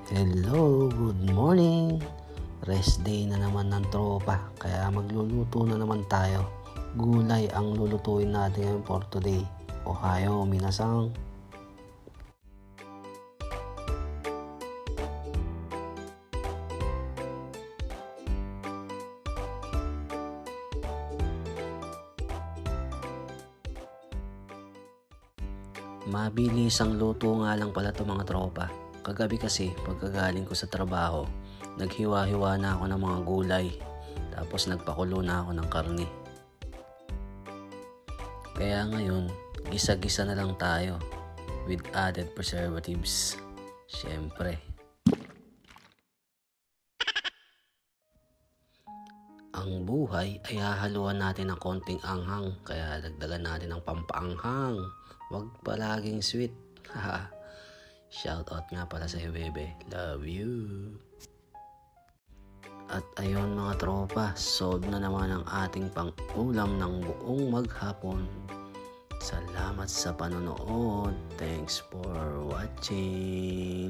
Hello, good morning. Rest day na naman ng tropa, kaya magluluto na naman tayo. Gulay ang lulutuin natin ngayon for today. Ohayo minasang. Mabilis ang luto nga lang pala to mga tropa. Kagabi kasi pagkagaling ko sa trabaho, naghiwa-hiwa na ako ng mga gulay. Tapos nagpakulo na ako ng karne. Kaya ngayon, gisa-gisa na lang tayo with added preservatives. Siyempre. Ang buhay ay hahaluan natin ng konting anghang, kaya dagdagan natin ng pampaanghang. Huwag palaging sweet. Shout out nga pala sa'yo, bebe. Love you. At ayun mga tropa, solve na naman ang ating pang-ulam ng buong maghapon. Salamat sa panonood. Thanks for watching.